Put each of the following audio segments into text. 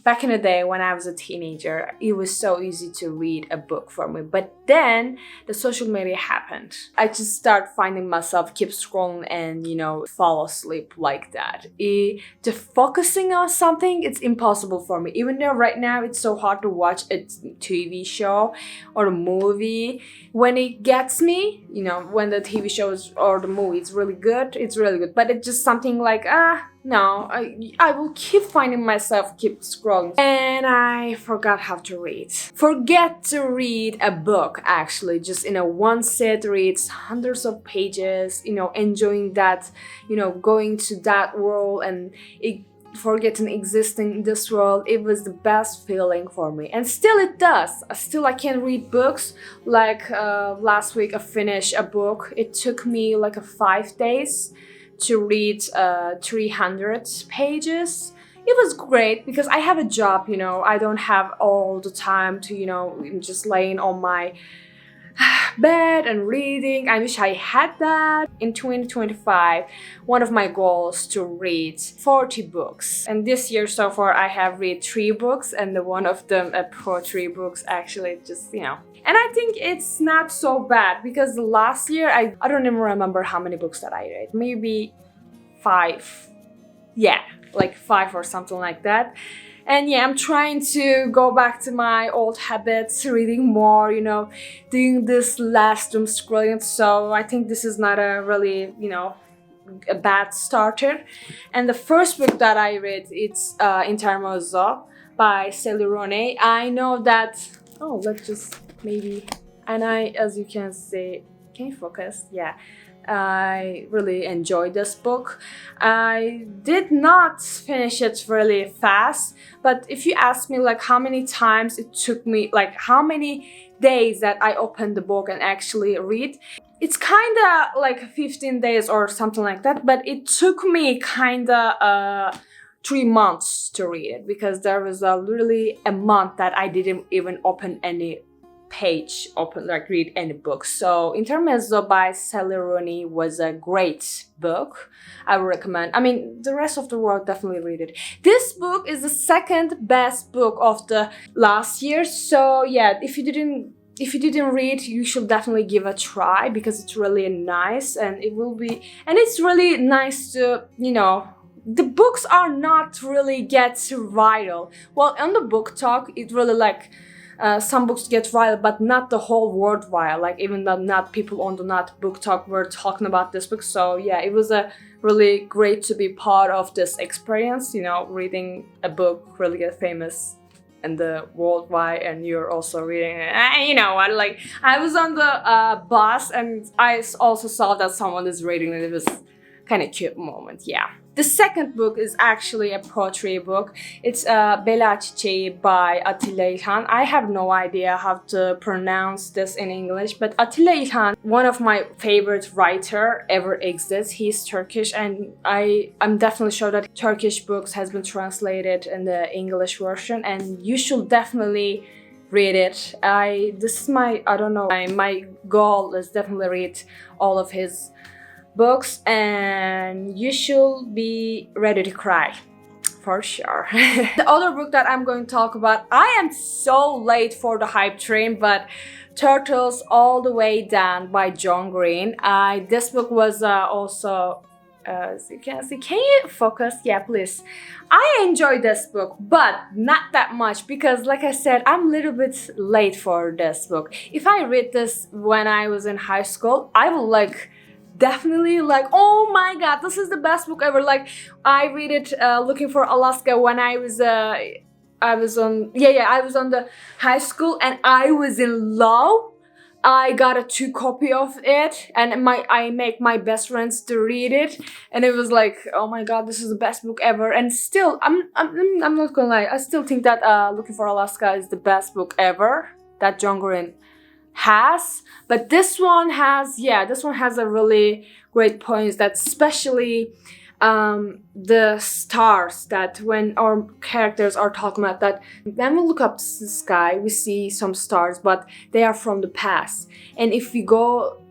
back in the day when I was a teenager, it was so easy to read a book for me. But then the social media happened. I just start finding myself keep scrolling and, fall asleep like that. To focusing on something, it's impossible for me. Even though right now it's so hard to watch a TV show or a movie. When it gets me, when the TV shows or the movie is really good, it's really good. But it's just something like, no, I will keep finding myself keep scrolling. And I forgot how to read. Forget to read a book, actually. Just in a one sit, reads hundreds of pages, enjoying that, going to that world and forgetting existing in this world. It was the best feeling for me. And still it does. Still I can read books. Like last week I finished a book. It took me like 5 days to read 300 pages. It was great because I have a job, I don't have all the time to, just laying on my bed and reading. I wish I had that. In 2025, one of my goals to read 40 books. And this year so far, I have read 3 books, and one of them poetry books, actually, just, And I think it's not so bad because last year, I don't even remember how many books that I read. Maybe 5. Yeah, like 5 or something like that. And yeah, I'm trying to go back to my old habits, reading more, doing this last doom scrolling. So I think this is not a really, a bad starter. And the first book that I read, it's Intermezzo by Rooney. I know that, let's just maybe, and as you can see, can you focus? Yeah. I really enjoyed this book. I did not finish it really fast, but if you ask me like how many times it took me, like how many days that I opened the book and actually read, it's kind of like 15 days or something like that, but it took me kind of 3 months to read it because there was literally a month that I didn't even open any page, read any book. So Intermezzo by Rooney was a great book. I would recommend. I mean, the rest of the world definitely read it. This book is the second best book of the last year. So yeah, if you didn't read, you should definitely give a try because it's really nice and it's really nice to, the books are not really get viral. Well, on the book talk, it really some books get viral, but not the whole world viral. Like even the not people on the not book talk were talking about this book. So yeah, it was a really great to be part of this experience. Reading a book really get famous in the worldwide, and you're also reading it. You know what? Like I was on the bus, and I also saw that someone is reading it. It was kind of cute moment. Yeah. The second book is actually a poetry book. It's Bela, Çiçeği by Attila İlhan. I have no idea how to pronounce this in English, but Attila İlhan, one of my favorite writer ever exists. He's Turkish, and I'm definitely sure that Turkish books has been translated in the English version, and you should definitely read it. My goal is definitely read all of his books, and you should be ready to cry for sure. The other book that I'm going to talk about, I am so late for the hype train, but Turtles All the Way Down by John Green. This book was also as you can see, can you focus? Yeah, please. I enjoyed this book, but not that much because, like I said, I'm a little bit late for this book. If I read this when I was in high school, I would definitely oh my god, this is the best book ever. I read it looking for Alaska when I was on the high school, and I was in love. I got a 2 copy of it, and I make my best friends to read it, and it was oh my god, this is the best book ever. And still, I'm not gonna lie, I still think that Looking for Alaska is the best book ever that John Green has. But this one has a really great points, that especially the stars, that when our characters are talking about that, when we look up to the sky, we see some stars, but they are from the past. And if we go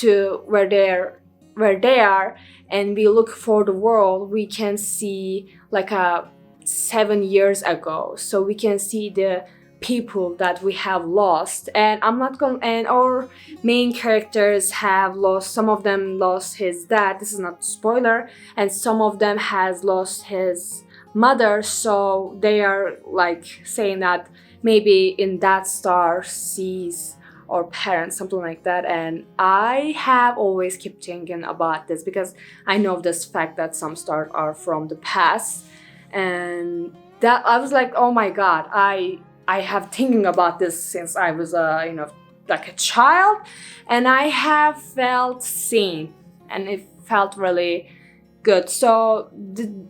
to where they are and we look for the world, we can see a 7 years ago, so we can see the people that we have lost. And I'm not going, and our main characters have lost, some of them lost his dad, this is not spoiler, and some of them has lost his mother, so they are like saying that maybe in that star sees our parents, something like that. And I have always kept thinking about this because I know this fact that some stars are from the past, and that I was like, oh my god, I have thinking about this since I was like a child, and I have felt seen, and it felt really good. So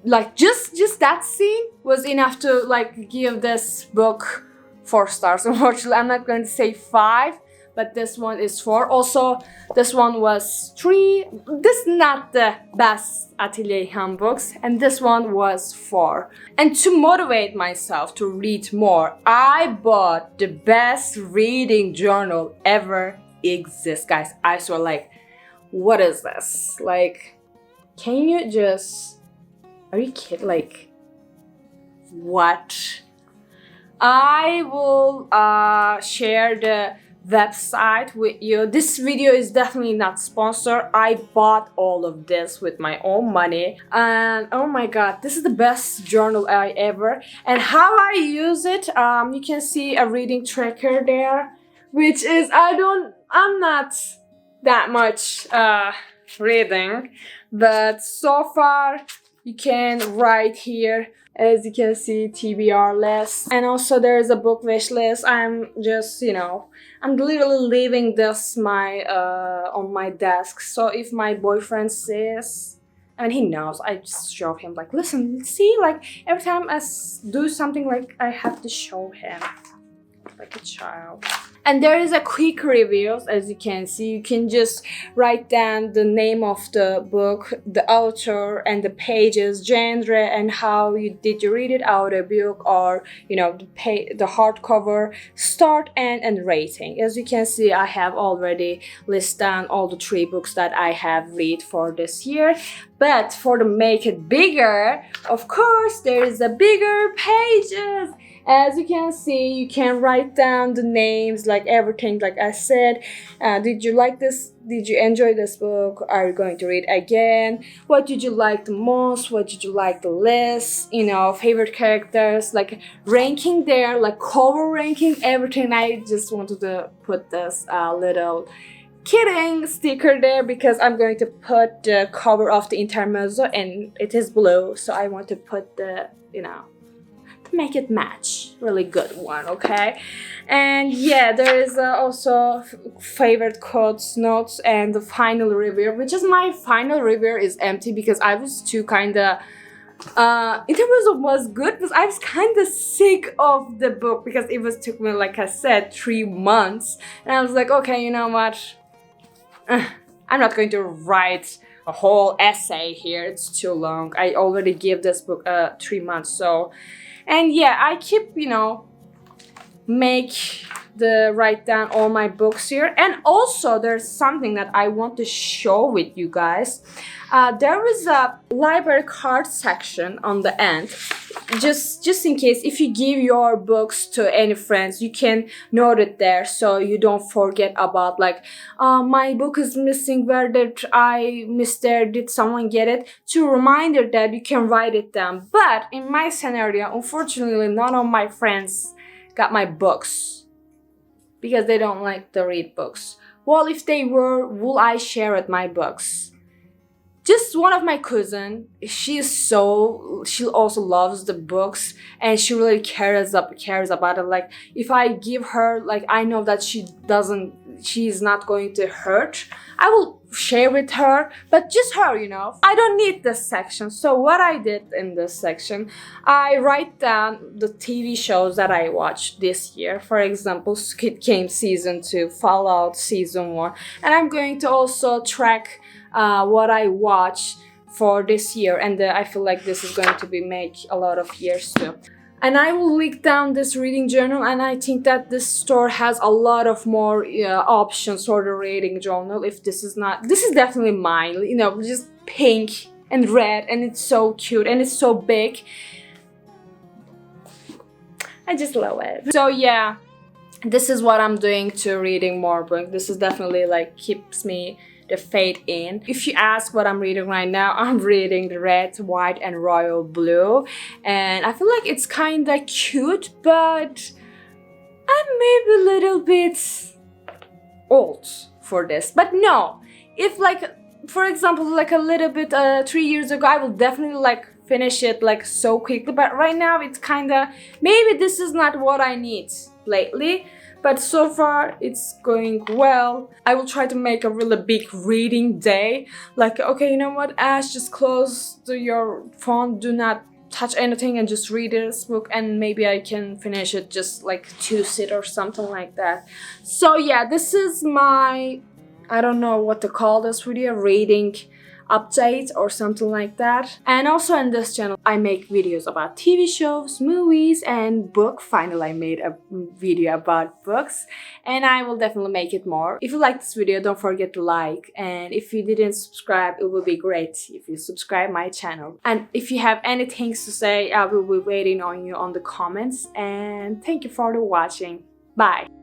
like just that scene was enough to like give this book 4 stars. Unfortunately, I'm not going to say 5, but this one is 4. Also, this one was 3. This is not the best Attila İlhan books, and this one was 4. And to motivate myself to read more, I bought the best reading journal ever exists. Guys, I saw like, what is this? Like, can you just, are you kidding? Like, what? I will share the website with you. This video is definitely not sponsored. I bought all of this with my own money, and oh my god, this is the best journal I ever. And how I use it, you can see a reading tracker there, which is, I'm not that much reading, but so far you can write here, as you can see, TBR list, and also there is a book wish list. I'm just, I'm literally leaving this on my desk, so if my boyfriend sees, and he knows, I just show him like, listen, see, like every time I do something, like I have to show him like a child. And there is a quick reviews, as you can see. You can just write down the name of the book, the author, and the pages, genre, and how did you read it, audiobook or the hardcover, start, and rating. As you can see, I have already listed down all the 3 books that I have read for this year. But for to make it bigger, of course, there is a bigger pages. As you can see, you can write down the names, like everything, like I said. Did you like this? Did you enjoy this book? Are you going to read again? What did you like the most? What did you like the least? Favorite characters, like ranking there, like cover ranking, everything. I just wanted to put this little kidding sticker there because I'm going to put the cover of the Intermezzo, and it is blue, so I want to put the, make it match, really good one, okay? And yeah, there is also favorite quotes, notes, and the final review, which is my final review is empty because I was too kinda Intermezzo was good, but I was kinda sick of the book because it took me, like I said, 3 months, and I was like, okay, you know what, I'm not going to write a whole essay here, it's too long. I already gave this book 3 months, so. And yeah, I keep, write down all my books here. And also there's something that I want to show with you guys. There is a library card section on the end. Just in case, if you give your books to any friends, you can note it there so you don't forget about like, my book is missing, where did I miss there, did someone get it? To reminder that you can write it down. But in my scenario, unfortunately, none of my friends got my books because they don't like to read books. Well, if they were, will I share it, my books? Just one of my cousin, she also loves the books, and she really cares about it. Like if I give her, like I know that she's not going to hurt, I will share with her, but just her, I don't need this section. So what I did in this section, I write down the TV shows that I watched this year. For example, Squid Game season 2, Fallout season 1, and I'm going to also track what I watch for this year, and I feel like this is going to make a lot of years too. And I will link down this reading journal, and I think that this store has a lot of more options for the reading journal. If this is definitely mine, just pink and red, and it's so cute and it's so big. I just love it. So yeah, this is what I'm doing to reading more books. This is definitely like keeps me the faith in. If you ask what I'm reading right now, I'm reading the Red, White and Royal Blue, and I feel like it's kind of cute, but I'm maybe a little bit old for this. But no, if like for example like a little bit 3 years ago, I will definitely like finish it like so quickly, but right now it's kind of maybe this is not what I need lately. But so far it's going well. I will try to make a really big reading day. Like, okay, you know what, Ash, just close your phone, do not touch anything and just read this book, and maybe I can finish it just like 2 sit or something like that. So yeah, this is my, I don't know what to call this video, reading update or something like that. And also in this channel I make videos about TV shows, movies and book. Finally I made a video about books, and I will definitely make it more. If you like this video, don't forget to like, and if you didn't subscribe, it would be great if you subscribe my channel. And if you have anything to say, I will be waiting on you on the comments. And thank you for watching. Bye.